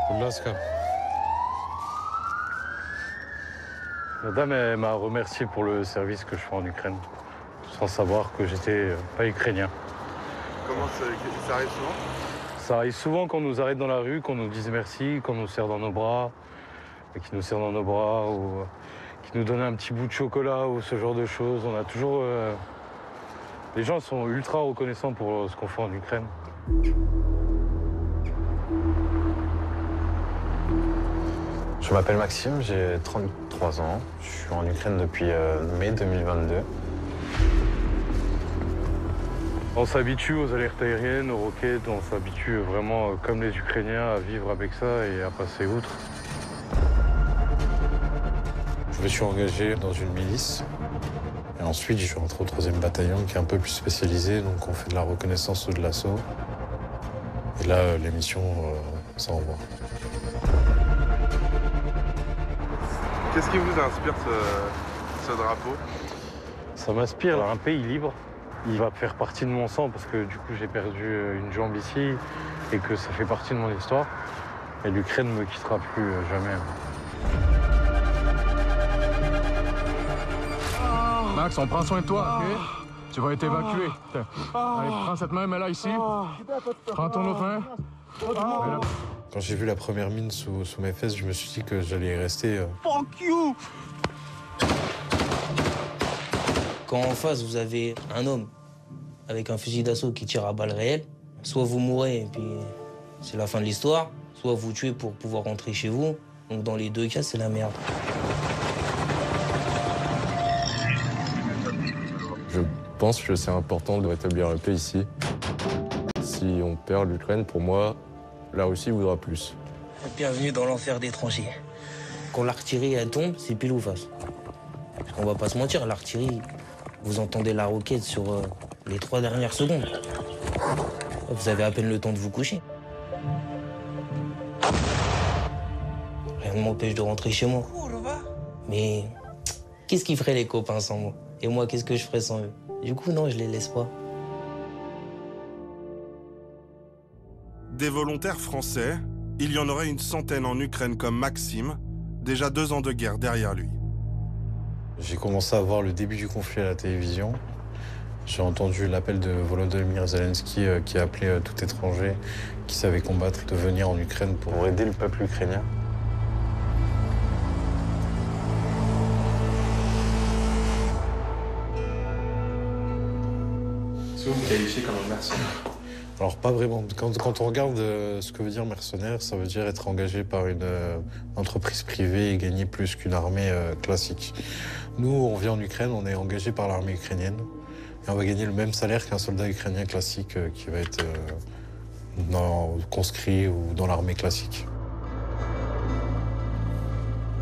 Podlaska. La dame, elle m'a remercié pour le service que je fais en Ukraine, sans savoir que j'étais pas ukrainien. Comment ça arrive souvent? Ça arrive souvent qu'on nous arrête dans la rue, qu'on nous dise merci, qu'on nous serre dans nos bras, qui nous serre dans nos bras, ou qui nous donne un petit bout de chocolat, ou ce genre de choses. On a toujours... Les gens sont ultra reconnaissants pour ce qu'on fait en Ukraine. Je m'appelle Maxime, j'ai 33 ans. Je suis en Ukraine depuis mai 2022. On s'habitue aux alertes aériennes, aux roquettes, on s'habitue vraiment, comme les Ukrainiens, à vivre avec ça et à passer outre. Je me suis engagé dans une milice. Et ensuite, je suis rentré au 3e bataillon qui est un peu plus spécialisé, donc on fait de la reconnaissance ou de l'assaut. Et là, les missions, ça envoie. Qu'est-ce qui vous inspire ce drapeau? Ça m'inspire, un pays libre. Il va faire partie de mon sang parce que du coup j'ai perdu une jambe ici et que ça fait partie de mon histoire. Et l'Ukraine ne me quittera plus jamais. Max, on prend soin de toi, ok? Tu vas être évacué. Allez, prends cette main, mets-la ici. Prends ton autre main. Quand j'ai vu la première mine sous mes fesses, je me suis dit que j'allais y rester. Fuck you! Quand en face, vous avez un homme avec un fusil d'assaut qui tire à balles réelles, soit vous mourrez et puis c'est la fin de l'histoire, soit vous tuez pour pouvoir rentrer chez vous. Donc dans les deux cas, c'est la merde. Je pense que c'est important de rétablir la paix ici. Si on perd l'Ukraine, pour moi, la Russie voudra plus. Bienvenue dans l'enfer d'étrangers. Quand l'artillerie elle tombe, c'est pile ou face. Parce qu'on va pas se mentir, l'artillerie, vous entendez la roquette sur les 3 dernières secondes. Vous avez à peine le temps de vous coucher. Rien ne m'empêche de rentrer chez moi. Mais qu'est-ce qu'ils feraient les copains sans moi? Et moi, qu'est-ce que je ferais sans eux? Du coup, non, je les laisse pas. Des volontaires français, il y en aurait une centaine en Ukraine comme Maxime, déjà 2 ans de guerre derrière lui. J'ai commencé à voir le début du conflit à la télévision. J'ai entendu l'appel de Volodymyr Zelensky qui appelait tout étranger qui savait combattre de venir en Ukraine pour aider le peuple ukrainien. Est-ce que vous me qualifiez comme un mercenaire? Alors pas vraiment. Quand on regarde ce que veut dire mercenaire, ça veut dire être engagé par une entreprise privée et gagner plus qu'une armée classique. Nous, on vit en Ukraine, on est engagé par l'armée ukrainienne et on va gagner le même salaire qu'un soldat ukrainien classique qui va être conscrit ou dans l'armée classique.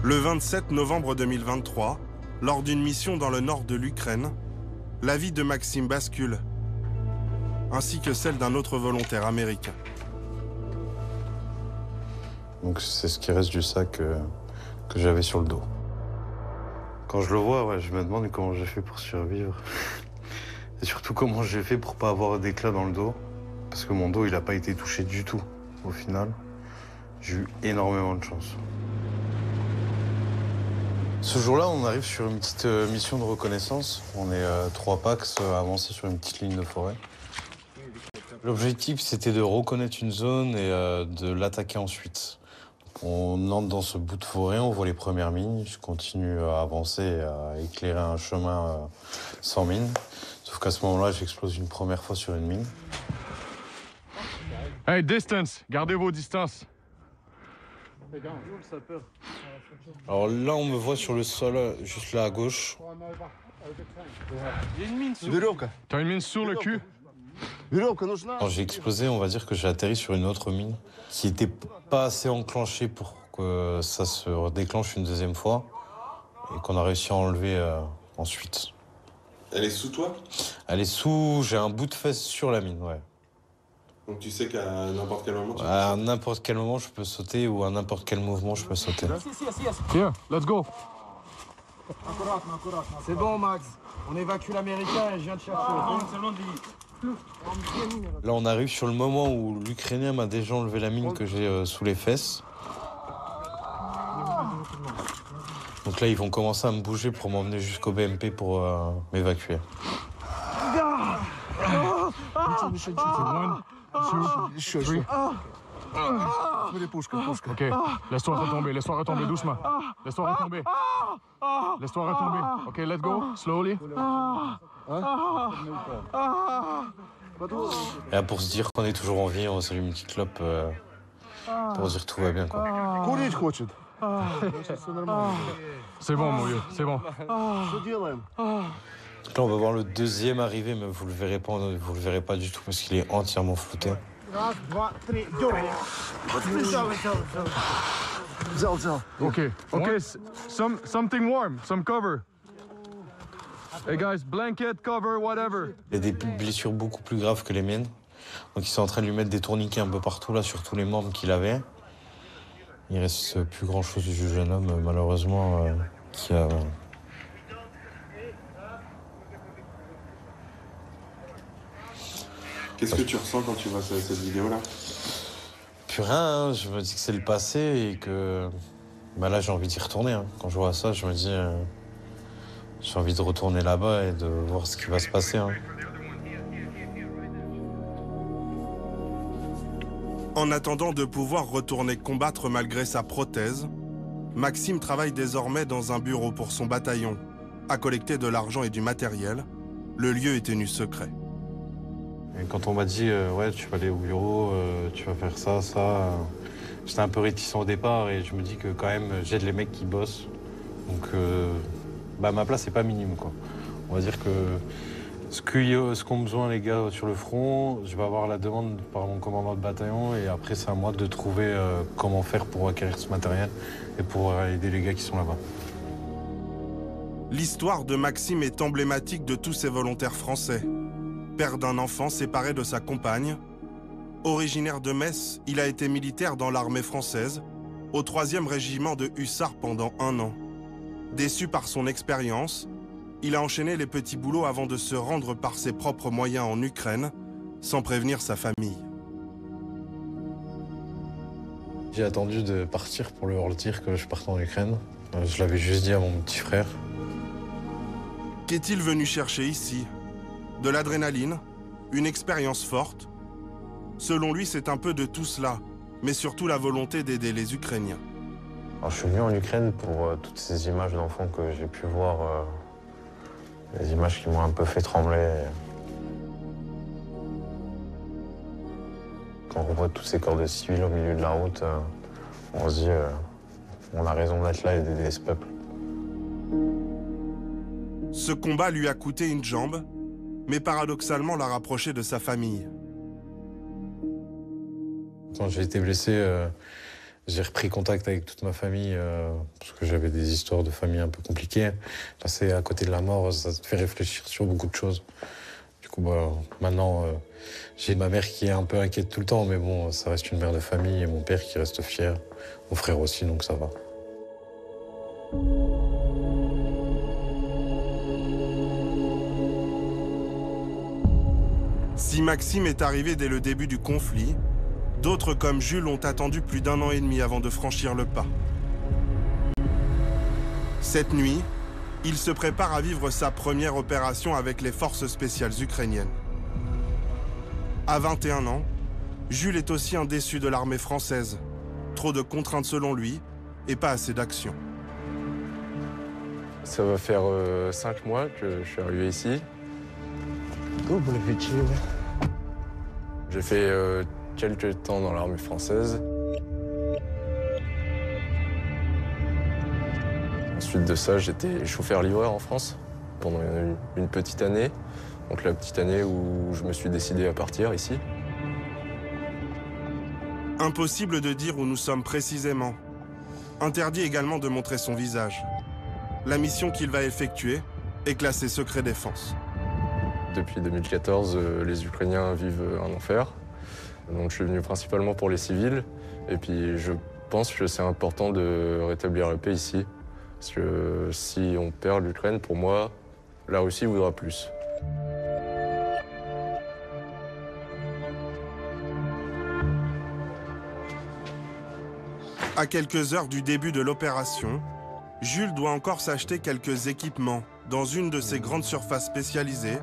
Le 27 novembre 2023, lors d'une mission dans le nord de l'Ukraine, la vie de Maxime bascule, ainsi que celle d'un autre volontaire américain. Donc c'est ce qui reste du sac que j'avais sur le dos. Quand je le vois, ouais, je me demande comment j'ai fait pour survivre. Et surtout comment j'ai fait pour pas avoir d'éclat dans le dos. Parce que mon dos, il n'a pas été touché du tout, au final. J'ai eu énormément de chance. Ce jour-là, on arrive sur une petite mission de reconnaissance. On est 3 Pax avancés sur une petite ligne de forêt. L'objectif, c'était de reconnaître une zone et de l'attaquer ensuite. On entre dans ce bout de forêt, on voit les premières mines. Je continue à avancer, à éclairer un chemin sans mine. Sauf qu'à ce moment-là, j'explose une première fois sur une mine. Hey, distance! Gardez vos distances. Alors là, on me voit sur le sol, juste là à gauche. T'as une mine sur le cul? Quand j'ai explosé, on va dire que j'ai atterri sur une autre mine qui n'était pas assez enclenchée pour que ça se redéclenche une deuxième fois et qu'on a réussi à enlever ensuite. Elle est sous toi? Elle est sous... J'ai un bout de fesse sur la mine, ouais. Donc tu sais qu'à n'importe quel moment, À n'importe quel moment, je peux sauter ou à n'importe quel mouvement, je peux sauter. Here, let's go. C'est bon, Max. On évacue l'Américain et je viens te chercher. Là, on arrive sur le moment où l'Ukrainien m'a déjà enlevé la mine que j'ai sous les fesses. Donc là, ils vont commencer à me bouger pour m'emmener jusqu'au BMP pour m'évacuer. Ok, laisse-toi retomber doucement. Laisse-toi retomber. Laisse-toi retomber. Ok, let's go, slowly. Et là, pour se dire qu'on est toujours en vie, on s'allume une petite clope pour dire tout va bien, quoi. C'est bon, mon vieux, c'est bon. Là, on va voir le deuxième arriver, mais vous le verrez pas du tout parce qu'il est entièrement flouté. Ok, something warm, some cover. Hey guys, blanket, cover, whatever. Il y a des blessures beaucoup plus graves que les miennes. Donc ils sont en train de lui mettre des tourniquets un peu partout, là, sur tous les membres qu'il avait. Il reste plus grand chose du jeune homme, malheureusement, qui a... Qu'est-ce que tu ressens quand tu vois cette vidéo-là? Plus rien, hein. Je me dis que c'est le passé et que... Bah là, j'ai envie d'y retourner. Hein. Quand je vois ça, je me dis... J'ai envie de retourner là-bas et de voir ce qui va se passer. Hein. En attendant de pouvoir retourner combattre malgré sa prothèse, Maxime travaille désormais dans un bureau pour son bataillon, à collecter de l'argent et du matériel. Le lieu est tenu secret. Et quand on m'a dit ouais, tu vas aller au bureau, tu vas faire ça, j'étais un peu réticent au départ et je me dis que quand même j'aide les mecs qui bossent. Donc ma place n'est pas minime, quoi. On va dire que ce qu'ont besoin les gars sur le front, je vais avoir la demande par mon commandant de bataillon et après c'est à moi de trouver comment faire pour acquérir ce matériel et pour aider les gars qui sont là-bas. L'histoire de Maxime est emblématique de tous ces volontaires français. Père d'un enfant séparé de sa compagne. Originaire de Metz, il a été militaire dans l'armée française, au 3e régiment de hussards pendant 1 an. Déçu par son expérience, il a enchaîné les petits boulots avant de se rendre par ses propres moyens en Ukraine, sans prévenir sa famille. J'ai attendu de partir pour leur dire que je partais en Ukraine. Je l'avais juste dit à mon petit frère. Qu'est-il venu chercher ici? De l'adrénaline, une expérience forte. Selon lui, c'est un peu de tout cela, mais surtout la volonté d'aider les Ukrainiens. Alors, je suis venu en Ukraine pour toutes ces images d'enfants que j'ai pu voir, les images qui m'ont un peu fait trembler. Quand on voit tous ces corps de civils au milieu de la route, on se dit on a raison d'être là et d'aider ce peuple. Ce combat lui a coûté une jambe, mais paradoxalement l'a rapproché de sa famille. Quand j'ai été blessé, j'ai repris contact avec toute ma famille parce que j'avais des histoires de famille un peu compliquées. Passer à côté de la mort, ça te fait réfléchir sur beaucoup de choses. Du coup, maintenant, j'ai ma mère qui est un peu inquiète tout le temps, mais bon, ça reste une mère de famille et mon père qui reste fier, mon frère aussi, donc ça va. Si Maxime est arrivé dès le début du conflit, d'autres comme Jules ont attendu plus d'1 an et demi avant de franchir le pas. Cette nuit, il se prépare à vivre sa première opération avec les forces spéciales ukrainiennes. À 21 ans, Jules est aussi un déçu de l'armée française. Trop de contraintes selon lui et pas assez d'action. Ça va faire 5 mois que je suis arrivé ici. J'ai fait quelques temps dans l'armée française. Ensuite de ça, j'étais chauffeur-livreur en France pendant une petite année. Donc la petite année où je me suis décidé à partir ici. Impossible de dire où nous sommes précisément. Interdit également de montrer son visage. La mission qu'il va effectuer est classée secret défense. Depuis 2014, les Ukrainiens vivent un enfer. Donc je suis venu principalement pour les civils. Et puis je pense que c'est important de rétablir la paix ici. Parce que si on perd l'Ukraine, pour moi, la Russie voudra plus. À quelques heures du début de l'opération, Jules doit encore s'acheter quelques équipements dans une de ces grandes surfaces spécialisées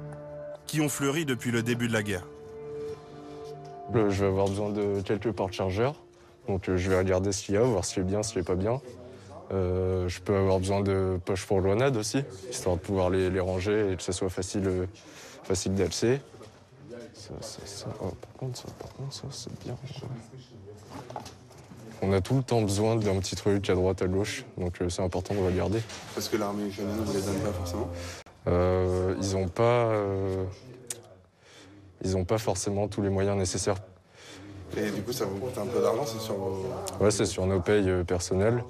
qui ont fleuri depuis le début de la guerre. Je vais avoir besoin de quelques porte-chargeurs. Donc je vais regarder ce qu'il y a, voir ce qui est bien, ce qui n'est pas bien. Je peux avoir besoin de poches pour grenades aussi, histoire de pouvoir les ranger et que ce soit facile d'alcer. Par contre, ça c'est bien. On a tout le temps besoin d'un petit truc à droite, à gauche, donc c'est important de regarder. Parce que l'armée ukrainienne ne vous les donne pas forcément? Ils n'ont pas forcément tous les moyens nécessaires. Et du coup, ça vous coûte un peu d'argent, c'est sur vos... Ouais, c'est sur nos payes personnelles.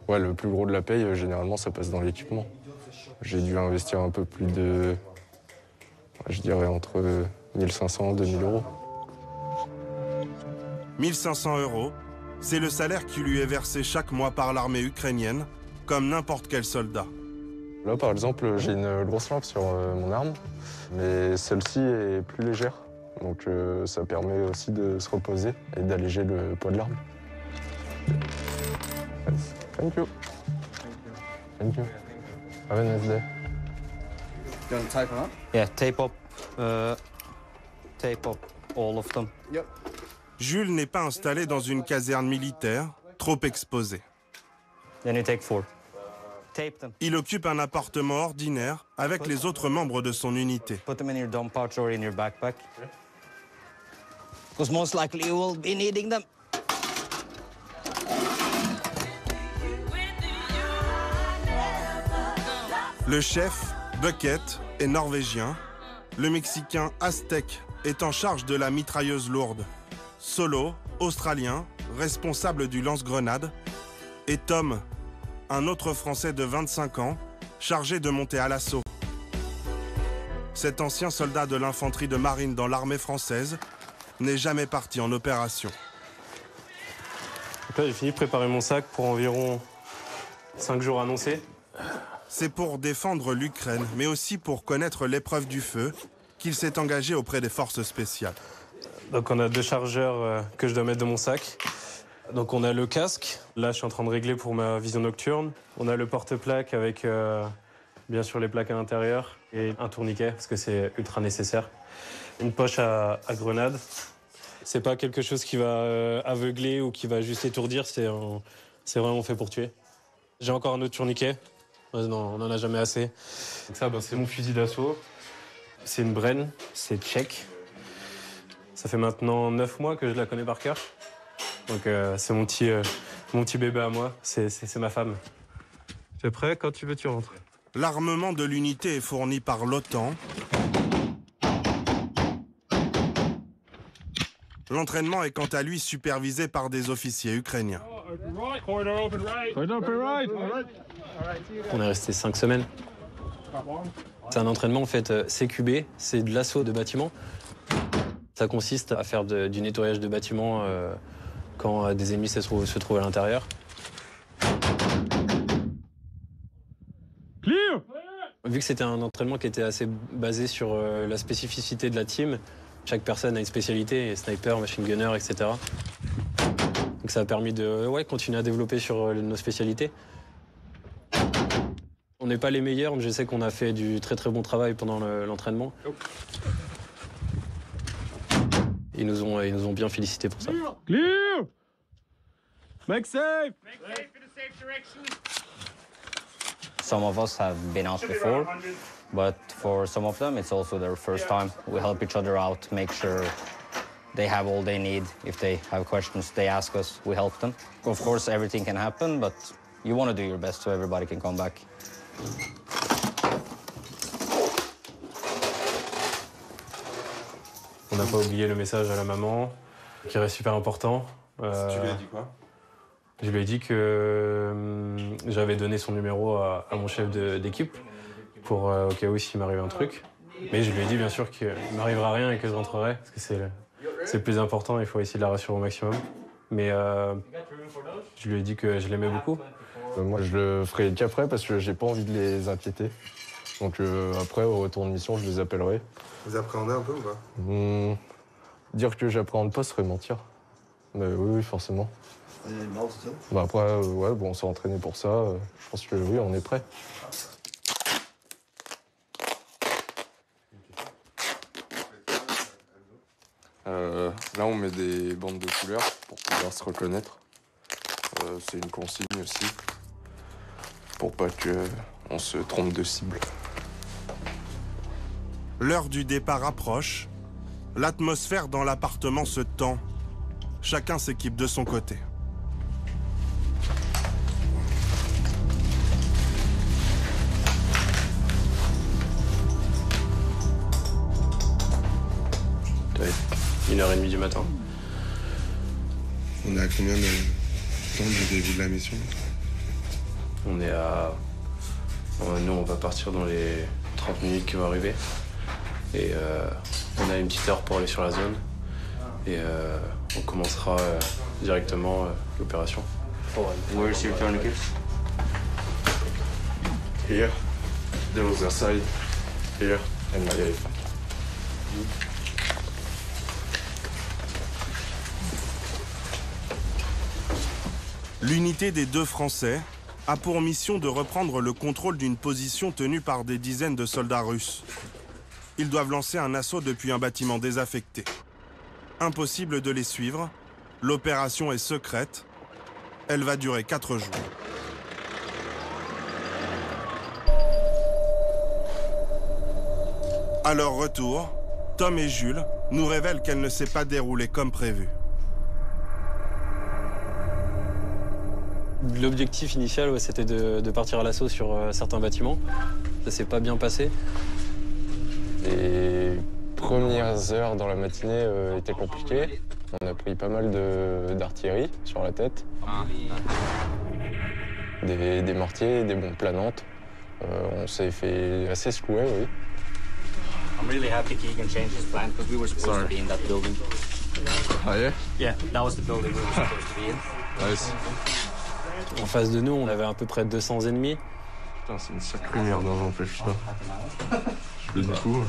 Ouais, le plus gros de la paye, généralement, ça passe dans l'équipement. J'ai dû investir un peu plus de... Je dirais entre 1500 et 2000 euros. 1500 euros, c'est le salaire qui lui est versé chaque mois par l'armée ukrainienne, comme n'importe quel soldat. Là, par exemple, j'ai une grosse lampe sur mon arme, mais celle-ci est plus légère. Donc ça permet aussi de se reposer et d'alléger le poids de l'arme. Thank you. Thank you. Have a nice day. You want to tape them up? Yeah, tape up all of them. Yep. Jules n'est pas installé dans une caserne militaire, trop exposée. Then you take 4. Tape them. Il occupe un appartement ordinaire avec les autres membres de son unité. Put them in your dump pouch or in your backpack. Because most likely you will be needing them. Le chef, Bucket, est norvégien. Le Mexicain Aztec est en charge de la mitrailleuse lourde. Solo, australien, responsable du lance-grenade. Et Tom, un autre Français de 25 ans, chargé de monter à l'assaut. Cet ancien soldat de l'infanterie de marine dans l'armée française n'est jamais parti en opération. Donc là, j'ai fini de préparer mon sac pour environ 5 jours annoncés. C'est pour défendre l'Ukraine, mais aussi pour connaître l'épreuve du feu, qu'il s'est engagé auprès des forces spéciales. Donc on a 2 chargeurs que je dois mettre dans mon sac. Donc on a le casque, là je suis en train de régler pour ma vision nocturne. On a le porte-plaque avec bien sûr les plaques à l'intérieur et un tourniquet parce que c'est ultra nécessaire. Une poche à grenade. C'est pas quelque chose qui va aveugler ou qui va juste étourdir, c'est vraiment fait pour tuer. J'ai encore un autre tourniquet. Non, on n'en a jamais assez. Donc ça, c'est mon fusil d'assaut. C'est une Bren, c'est tchèque. Ça fait maintenant 9 mois que je la connais par cœur. Donc c'est mon petit bébé à moi, c'est ma femme. Tu es prêt? Quand tu veux, tu rentres. L'armement de l'unité est fourni par l'OTAN. L'entraînement est quant à lui supervisé par des officiers ukrainiens. On est resté 5 semaines. C'est un entraînement en fait CQB, c'est de l'assaut de bâtiments. Ça consiste à faire du nettoyage de bâtiments quand des ennemis se trouvent à l'intérieur. Vu que c'était un entraînement qui était assez basé sur la spécificité de la team, chaque personne a une spécialité, sniper, machine gunner, etc. Donc ça a permis de continuer à développer sur nos spécialités. On n'est pas les meilleurs, mais je sais qu'on a fait du très très bon travail pendant l'entraînement. Ils nous ont bien félicités pour ça. Clear! Make safe! Make safe in a safe direction. Some of us have been out before, but for some of them, it's also their first time. We help each other out, make sure they have all they need. If they have questions, they ask us, we help them. Of course, everything can happen, but you want to do your best so everybody can come back. On n'a pas oublié le message à la maman, qui reste super important. Tu lui as dit quoi? Je lui ai dit que j'avais donné son numéro à mon chef d'équipe pour au cas où s'il m'arrivait un truc. Mais je lui ai dit bien sûr qu'il ne m'arrivera rien et que je rentrerai, parce que c'est le plus important, il faut essayer de la rassurer au maximum. Mais je lui ai dit que je l'aimais beaucoup. Moi, je le ferai qu'après parce que j'ai pas envie de les inquiéter. Donc après, au retour de mission, je les appellerai. Vous appréhendez un peu ou pas? Dire que j'appréhende pas serait mentir. Oui, forcément. Bah après, ouais, bon, on s'est entraîné pour ça. Je pense que oui, on est prêt. Là, on met des bandes de couleurs pour pouvoir se reconnaître. C'est une consigne aussi, pour pas qu'on se trompe de cible. L'heure du départ approche. L'atmosphère dans l'appartement se tend. Chacun s'équipe de son côté. Ouais, 1h30 du matin. On est à combien de temps du début de la mission? On est à... Nous, on va partir dans les 30 minutes qui vont arriver. Et on a une petite heure pour aller sur la zone. Et on commencera directement l'opération. Where's your tourniquets? Here. The other side. Here. And my leg. L'unité des 2 Français a pour mission de reprendre le contrôle d'une position tenue par des dizaines de soldats russes. Ils doivent lancer un assaut depuis un bâtiment désaffecté. Impossible de les suivre. L'opération est secrète. Elle va durer 4 jours. À leur retour, Tom et Jules nous révèlent qu'elle ne s'est pas déroulée comme prévu. L'objectif initial, c'était de partir à l'assaut sur certains bâtiments. Ça s'est pas bien passé. Les premières heures dans la matinée étaient compliquées. On a pris pas mal d'artillerie sur la tête. Des mortiers, des bombes planantes. On s'est fait assez secouer, oui. I'm really happy Keegan changed his plan because we were supposed to be in that building. Ah yeah? Yeah, that was the building we were supposed to be in. Nice. En face de nous, on avait à peu près 200 ennemis. Putain, c'est une sacrée merde, hein, n'empêche ça. Du coup,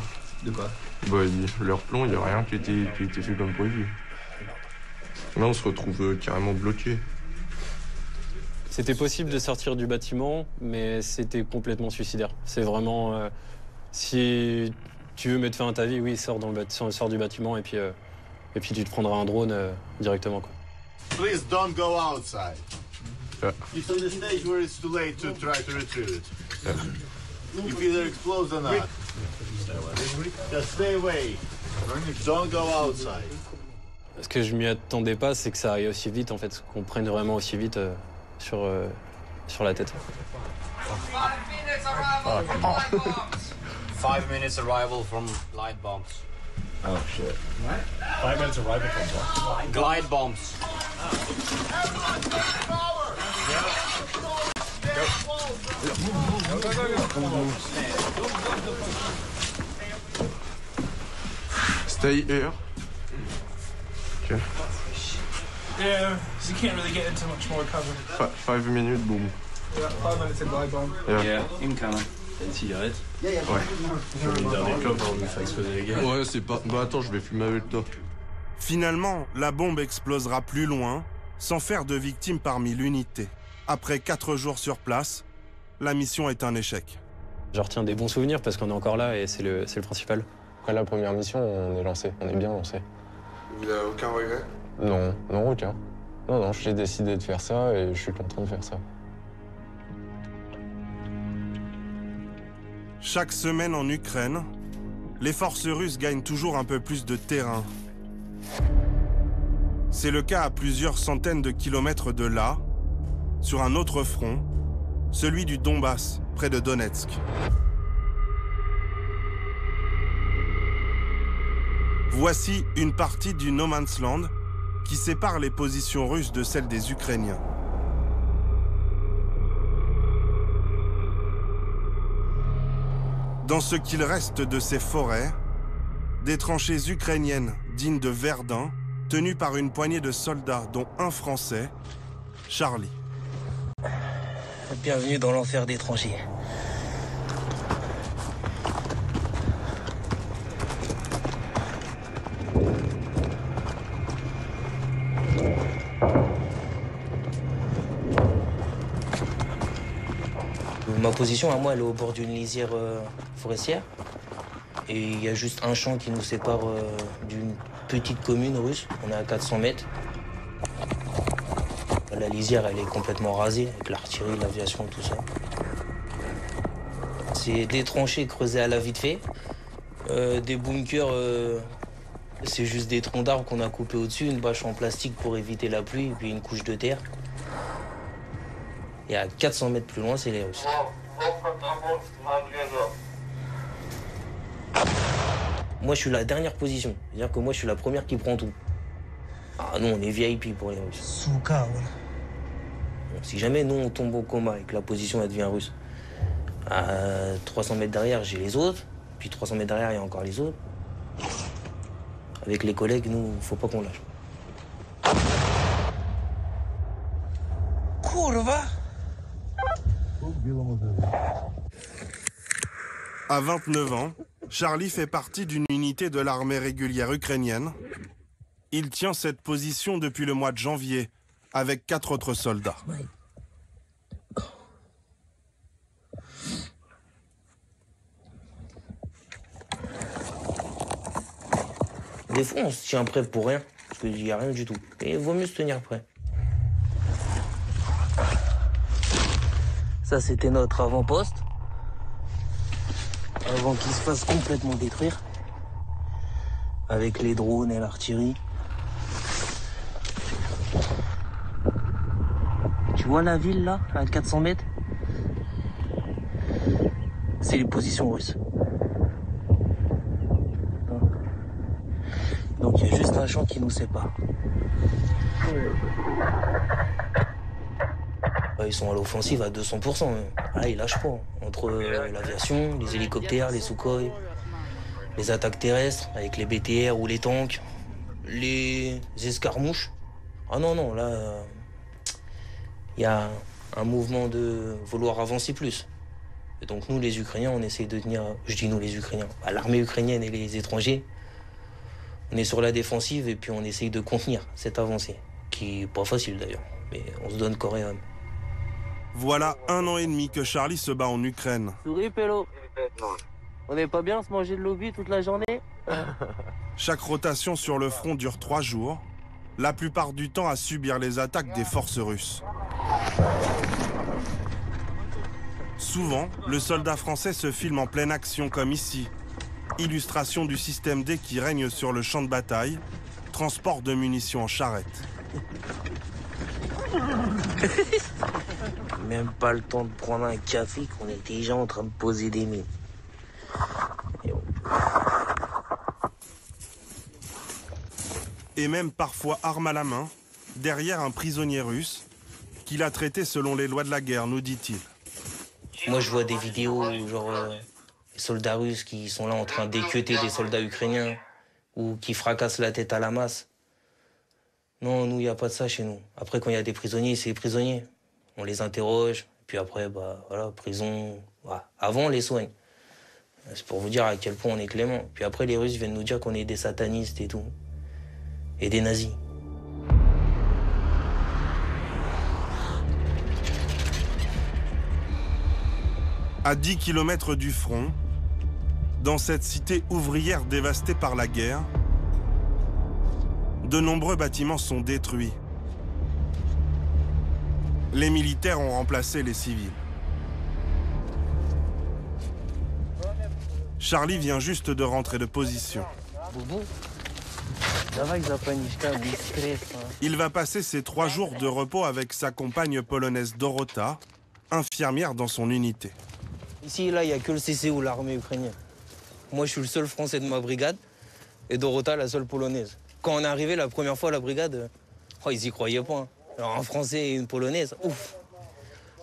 De quoi? bah, leur plan, il n'y a rien qui a été fait comme prévu. Là, on se retrouve carrément bloqué. C'était possible de sortir du bâtiment, mais c'était complètement suicidaire. C'est vraiment... si tu veux mettre fin à ta vie, oui, sors du bâtiment et puis tu te prendras un drone directement, quoi. Please don't go outside. Yeah. It's on the stage where it's too late to try to retrieve it. Yeah. If either explodes or not. Just stay away. Don't go outside. Ce que je m'y attendais pas, c'est que ça aille aussi vite, en fait, qu'on prenne vraiment aussi vite sur la tête. 5 minutes arrival from light bombs. Oh shit. 5 minutes arrival from what? Glide bombs. Stay here. Okay. Yeah, so you can't really get into much more cover. 5 minutes, boom. Yeah, 5 minutes in glide bomb. Yeah. Incoming. T'as une cigarette? Ouais. Je vais une dernière clope avant de me faire exploser les gars. Ouais, c'est pas... Bah attends, je vais fumer avec toi. Finalement, la bombe explosera plus loin, sans faire de victimes parmi l'unité. Après 4 jours sur place, la mission est un échec. Je retiens des bons souvenirs parce qu'on est encore là et c'est le principal. Après la première mission, on est lancé. On est bien lancé. Vous n'avez aucun regret? Non, aucun. Non, j'ai décidé de faire ça et je suis content de faire ça. Chaque semaine en Ukraine, les forces russes gagnent toujours un peu plus de terrain. C'est le cas à plusieurs centaines de kilomètres de là, sur un autre front, celui du Donbass, près de Donetsk. Voici une partie du No Man's Land qui sépare les positions russes de celles des Ukrainiens. Dans ce qu'il reste de ces forêts, des tranchées ukrainiennes dignes de Verdun, tenues par une poignée de soldats, dont un Français, Charlie. Bienvenue dans l'enfer des tranchées. position, à moi, elle est au bord d'une lisière forestière. Et il y a juste un champ qui nous sépare d'une petite commune russe. On est à 400 mètres. La lisière, elle est complètement rasée, avec l'artillerie, l'aviation, tout ça. C'est des tranchées creusées à la vite fait. Des bunkers, c'est juste des troncs d'arbres qu'on a coupés au-dessus, une bâche en plastique pour éviter la pluie, et puis une couche de terre. Et à 400 mètres plus loin, c'est les Russes. Moi, je suis la dernière position. C'est-à-dire que moi, je suis la première qui prend tout. Ah non, on est VIP pour les Russes. Souka, ouais. Bon, si jamais nous, on tombe au coma et que la position, elle devient russe, à 300 mètres derrière, j'ai les autres. Puis 300 mètres derrière, il y a encore les autres. Avec les collègues, nous, faut pas qu'on lâche. Kurva! À 29 ans, Charlie fait partie d'une unité de l'armée régulière ukrainienne. Il tient cette position depuis le mois de janvier, avec 4 autres soldats. Des fois, on se tient prêt pour rien, parce qu'il n'y a rien du tout. Et il vaut mieux se tenir prêt. Ça, c'était notre avant-poste. Avant qu'il se fasse complètement détruire. Avec les drones et l'artillerie. Tu vois la ville, là, à 400 mètres? C'est les positions russes. Donc il y a juste un champ qui nous sépare. Ils sont à l'offensive à 200%. Là, ils lâchent pas. Entre l'aviation, les hélicoptères, les Sukhoi, les attaques terrestres avec les BTR ou les tanks, les escarmouches. Ah non, non, là, il y a un mouvement de vouloir avancer plus. Et donc nous, les Ukrainiens, on essaye de tenir... Je dis nous, les Ukrainiens. L'armée ukrainienne et les étrangers, on est sur la défensive et puis on essaye de contenir cette avancée, qui n'est pas facile d'ailleurs, mais on se donne corps et âme. Voilà 1 an et demi que Charlie se bat en Ukraine. Souris, Pélo. On n'est pas bien à se manger de l'obus toute la journée? Chaque rotation sur le front dure 3 jours, la plupart du temps à subir les attaques des forces russes. Souvent, le soldat français se filme en pleine action comme ici. Illustration du système D qui règne sur le champ de bataille, transport de munitions en charrette. Même pas le temps de prendre un café qu'on est déjà en train de poser des mines. Et même parfois arme à la main, derrière un prisonnier russe, qu'il a traité selon les lois de la guerre, nous dit-il. Moi je vois des vidéos genre les soldats russes qui sont là en train d'équeuter des soldats ukrainiens ou qui fracassent la tête à la masse. Non, nous, il n'y a pas de ça chez nous. Après, quand il y a des prisonniers, c'est les prisonniers. On les interroge, puis après, bah, voilà, prison. Voilà. Avant, on les soigne. C'est pour vous dire à quel point on est clément. Puis après, les Russes viennent nous dire qu'on est des satanistes et tout. Et des nazis. À 10 km du front, dans cette cité ouvrière dévastée par la guerre, de nombreux bâtiments sont détruits. Les militaires ont remplacé les civils. Charlie vient juste de rentrer de position. Il va passer ses 3 jours de repos avec sa compagne polonaise Dorota, infirmière dans son unité. Ici, là, il n'y a que le CCO, l'armée ukrainienne. Moi, je suis le seul Français de ma brigade et Dorota, la seule Polonaise. Quand on est arrivé la première fois à la brigade, oh, ils y croyaient pas. Hein. Alors, un Français et une Polonaise, ouf.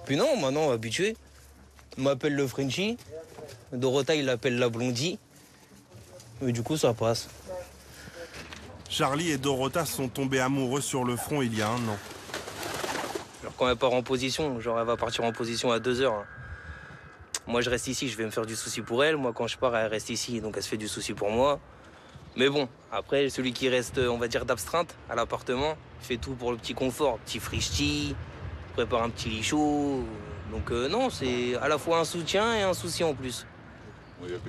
Puis non, maintenant, habitué. On m'appelle le Frenchie. Dorota, il l'appelle la Blondie. Mais du coup, ça passe. Charlie et Dorota sont tombés amoureux sur le front il y a 1 an. Alors, quand elle part en position, genre elle va partir en position à 2 heures. Hein. Moi, je reste ici, je vais me faire du souci pour elle. Moi, quand je pars, elle reste ici, donc elle se fait du souci pour moi. Mais bon, après, celui qui reste, on va dire, d'astreinte à l'appartement, fait tout pour le petit confort. Petit frichti, prépare un petit lit chaud, Donc non, c'est à la fois un soutien et un souci en plus.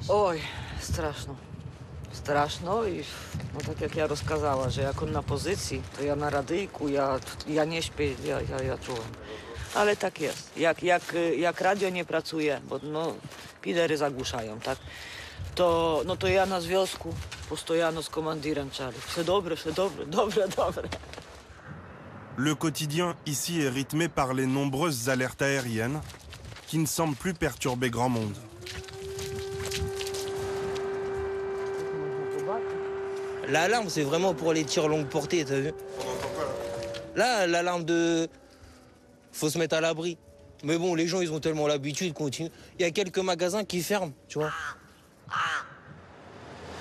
Ой, страшно. Страшно. І ну, так як я розказала, що як він на позиції, то я на радийку, я не śpię, я czułem. Ale tak jest. Jak radio nie pracuje, bo no, pidery zagłuszają, tak? To, no to ja na związku postojano z komandirem czali. Все dobre, dobre. Le quotidien ici est rythmé par les nombreuses alertes aériennes qui ne semblent plus perturber grand monde. L'alarme, c'est vraiment pour les tirs longue portée, t'as vu? Là, l'alarme de... Faut se mettre à l'abri. Mais bon, les gens, ils ont tellement l'habitude, continuent. Il y a quelques magasins qui ferment, tu vois. Ça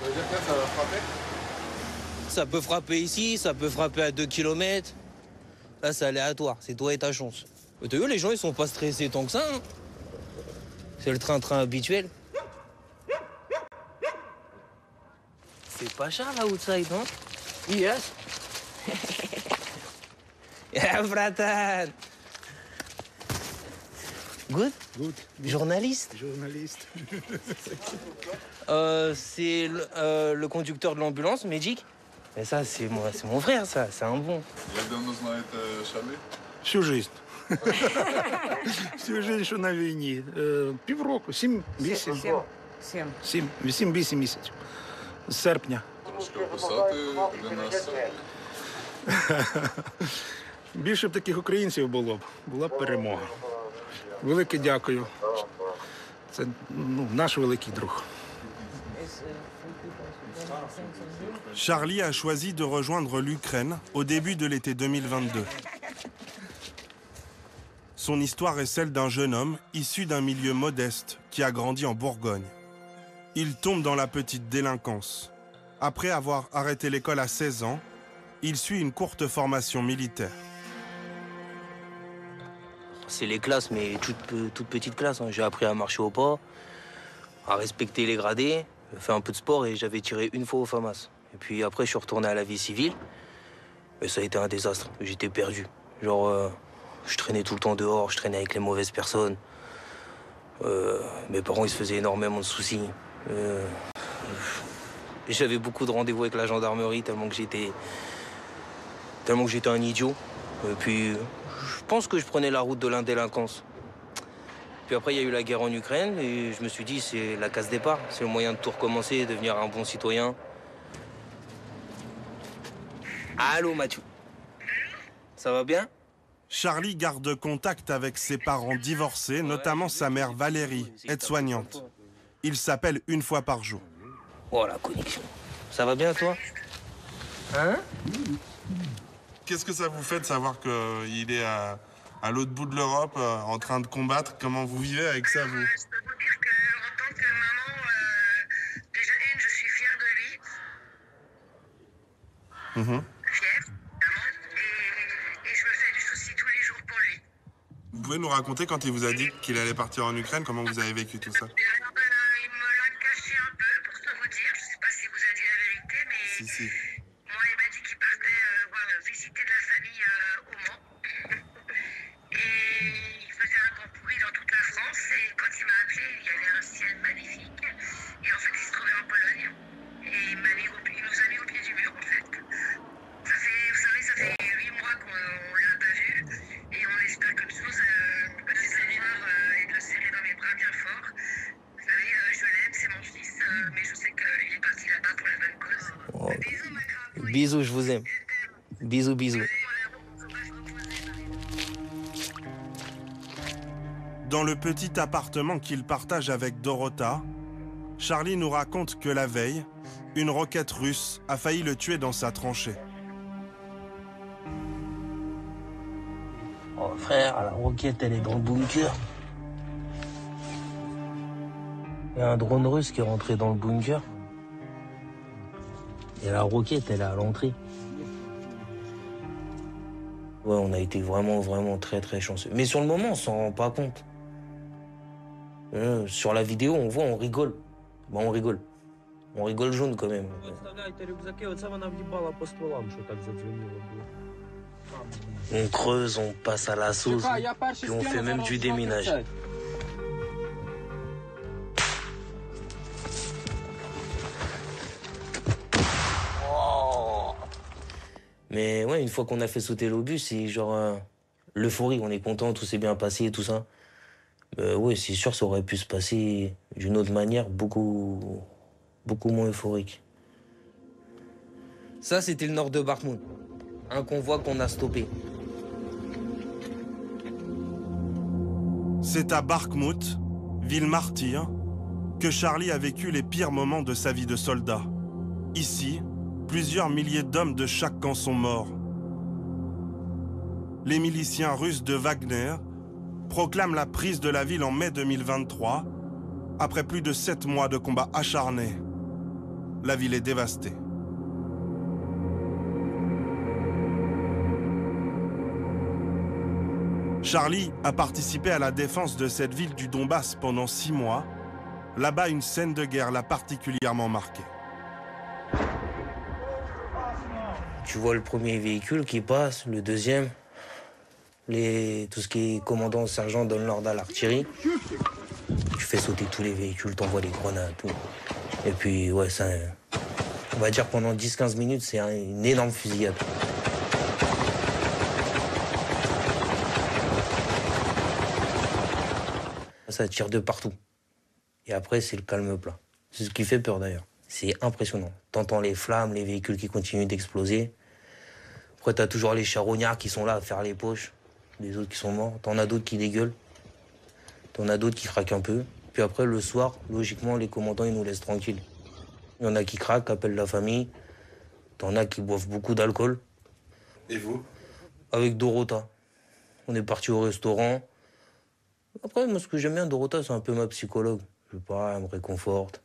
veut dire que là, ça va frapper? Ça peut frapper ici, ça peut frapper à 2 km. Là, c'est aléatoire, c'est toi et ta chance. T'as vu, les gens, ils sont pas stressés tant que ça, hein. C'est le train-train habituel. C'est pas cher, là, outside, non? Yes. Yeah, bratan. Good? Good. Journaliste? Journaliste. C'est le conducteur de l'ambulance, Magic. Mais ça, c'est mon frère, ça, c'est un bon. Як давно знаєте Шарлі? Всю жизнь. Всю жизнь, що на війні. Півроку, 7-8 місяців. З серпня. Трошки описати для нас. Більше б таких українців було б. Була б перемога. Велике дякую. Це наш великий друг. Charlie a choisi de rejoindre l'Ukraine au début de l'été 2022. Son histoire est celle d'un jeune homme issu d'un milieu modeste qui a grandi en Bourgogne. Il tombe dans la petite délinquance. Après avoir arrêté l'école à 16 ans, il suit une courte formation militaire. C'est les classes, mais toutes petites classes, hein. J'ai appris à marcher au pas, à respecter les gradés, fait un peu de sport et j'avais tiré une fois au FAMAS. Et puis après, je suis retourné à la vie civile. Et ça a été un désastre. J'étais perdu. Genre, je traînais tout le temps dehors, je traînais avec les mauvaises personnes. Mes parents, ils se faisaient énormément de soucis. J'avais beaucoup de rendez-vous avec la gendarmerie tellement que j'étais un idiot. Et puis, je pense que je prenais la route de l'indélinquance. Puis après, il y a eu la guerre en Ukraine et je me suis dit, c'est la case départ. C'est le moyen de tout recommencer, de devenir un bon citoyen. Allô, Mathieu. Ça va bien? Charlie garde contact avec ses parents divorcés, notamment sa mère Valérie, aide-soignante. Il s'appelle une fois par jour. Oh, la connexion. Ça va bien, toi? Hein? Qu'est-ce que ça vous fait de savoir qu'il est à l'autre bout de l'Europe, en train de combattre? Comment vous vivez avec ça, vous? Je peux vous dire qu'en tant que maman, déjà je suis fière de lui. Fière, évidemment. Et je me fais du souci tous les jours pour lui. Vous pouvez nous raconter quand il vous a dit qu'il allait partir en Ukraine, comment vous avez vécu tout ça? Il me l'a caché un peu, pour tout vous dire. Je ne sais pas si vous a dit la vérité, mais Si. moi, il m'a dit qu'il partait visiter de la famille au Mans. Et il faisait un grand bruit dans toute la France. Et quand il m'a appelé, il y avait un ciel magnifique. Et en fait, il se trouvait en Pologne. Et il nous a mis au pied du mur, en fait. Vous savez, ça fait 8 mois qu'on ne l'a pas vu. Et on espère comme chose de le savoir et de le serrer dans mes bras bien fort. Vous savez, je l'aime, c'est mon fils. Mais je sais qu'il est parti là-bas pour la bonne cause. Oh. Bisous, je vous aime. Bisous, bisous. Dans le petit appartement qu'il partage avec Dorota, Charlie nous raconte que la veille, une roquette russe a failli le tuer dans sa tranchée. Oh frère, la roquette, elle est dans le bunker. Il y a un drone russe qui est rentré dans le bunker. Et la roquette, elle est à l'entrée. Ouais, on a été vraiment très chanceux. Mais sur le moment, on s'en rend pas compte. Sur la vidéo, on voit, on rigole. Bah, on rigole. On rigole jaune quand même. On creuse, on passe à la sauce, puis on fait même du déminage. Mais ouais, une fois qu'on a fait sauter l'obus, c'est genre l'euphorie, on est content, tout s'est bien passé et tout ça. Ouais, c'est sûr, ça aurait pu se passer d'une autre manière, beaucoup moins euphorique. Ça, c'était le nord de Bakhmout, un convoi qu'on a stoppé. C'est à Bakhmout, ville martyre, que Charlie a vécu les pires moments de sa vie de soldat. Ici, plusieurs milliers d'hommes de chaque camp sont morts. Les miliciens russes de Wagner proclament la prise de la ville en mai 2023, après plus de 7 mois de combats acharnés. La ville est dévastée. Charlie a participé à la défense de cette ville du Donbass pendant 6 mois. Là-bas, une scène de guerre l'a particulièrement marqué. Tu vois le premier véhicule qui passe, le deuxième, tout ce qui est commandant, sergent donne l'ordre à l'artillerie. Tu fais sauter tous les véhicules, t'envoies les grenades, tout. Et puis, ouais, ça, on va dire pendant 10-15 minutes, c'est une énorme fusillade. Ça tire de partout. Et après, c'est le calme plat. C'est ce qui fait peur d'ailleurs. C'est impressionnant. T'entends les flammes, les véhicules qui continuent d'exploser. Après, t'as toujours les charognards qui sont là à faire les poches. Les autres qui sont morts. T'en as d'autres qui dégueulent. T'en as d'autres qui craquent un peu. Puis après, le soir, logiquement, les commandants, ils nous laissent tranquilles. Il y en a qui craquent, appellent la famille. T'en as qui boivent beaucoup d'alcool. Et vous? Avec Dorota. On est parti au restaurant. Après, moi, ce que j'aime bien, Dorota, c'est un peu ma psychologue. Je sais pas, elle me réconforte.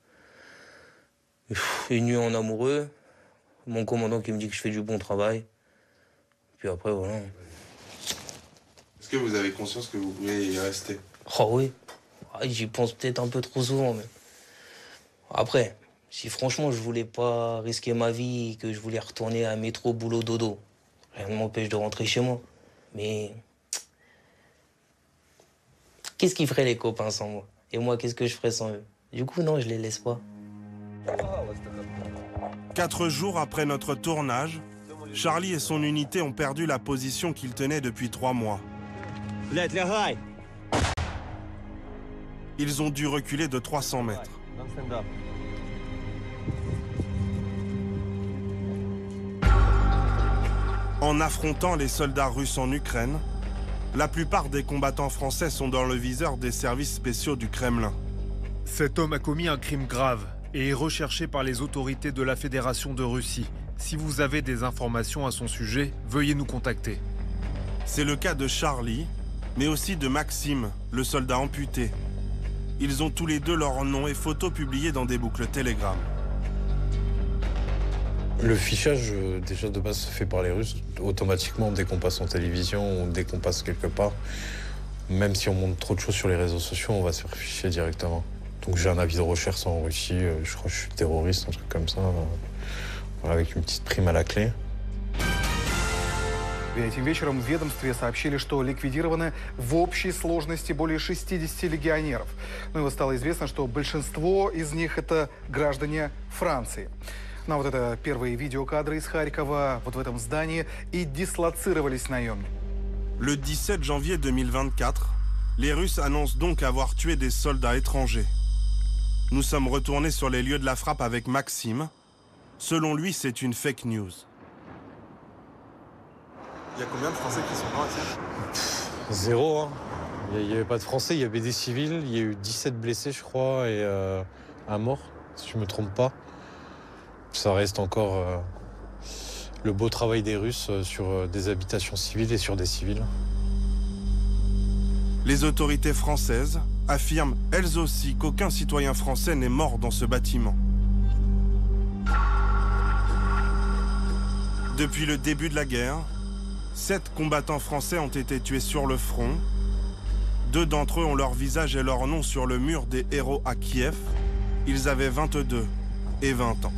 Une nuit en amoureux. Mon commandant qui me dit que je fais du bon travail. Puis après, voilà. Est-ce que vous avez conscience que vous pouvez y rester? Oh oui. J'y pense peut-être un peu trop souvent, mais... Après, si franchement je voulais pas risquer ma vie, que je voulais retourner à métro, boulot, dodo, rien ne m'empêche de rentrer chez moi. Mais... Qu'est-ce qu'ils feraient les copains sans moi? Et moi, qu'est-ce que je ferais sans eux? Du coup, non, je les laisse pas. 4 jours après notre tournage, Charlie et son unité ont perdu la position qu'ils tenaient depuis 3 mois. Ils ont dû reculer de 300 mètres. En affrontant les soldats russes en Ukraine, la plupart des combattants français sont dans le viseur des services spéciaux du Kremlin. Cet homme a commis un crime grave et est recherché par les autorités de la Fédération de Russie. Si vous avez des informations à son sujet, veuillez nous contacter. C'est le cas de Charlie, mais aussi de Maxime, le soldat amputé. Ils ont tous les deux leurs noms et photos publiés dans des boucles Telegram. Le fichage, déjà de base, se fait par les Russes. Automatiquement, dès qu'on passe en télévision ou dès qu'on passe quelque part, même si on montre trop de choses sur les réseaux sociaux, on va se faire ficher directement. Donc j'ai un avis de recherche en Russie, je crois que je suis terroriste, un truc comme ça, avec une petite prime à la clé. Этим вечером в ведомстве сообщили, что ликвидированы в общей сложности более 60 легионеров. Ну и вот стало известно, что большинство из них это граждане Франции. Ну а вот это первые видеокадры из Харькова, вот в этом здании и дислоцировались наемники. Le 17 janvier 2024, les Russes annoncent donc avoir tué des soldats étrangers. Nous sommes retournés sur les lieux de la frappe avec Maxime. Selon lui, c'est une fake news. Il y a combien de Français qui sont morts ici? 0, hein. Il n'y avait pas de Français, il y avait des civils. Il y a eu 17 blessés, je crois, et un mort, si je ne me trompe pas. Ça reste encore le beau travail des Russes sur des habitations civiles et sur des civils. Les autorités françaises affirment elles aussi qu'aucun citoyen français n'est mort dans ce bâtiment. Depuis le début de la guerre, 7 combattants français ont été tués sur le front. 2 d'entre eux ont leur visage et leur nom sur le mur des héros à Kiev. Ils avaient 22 et 20 ans.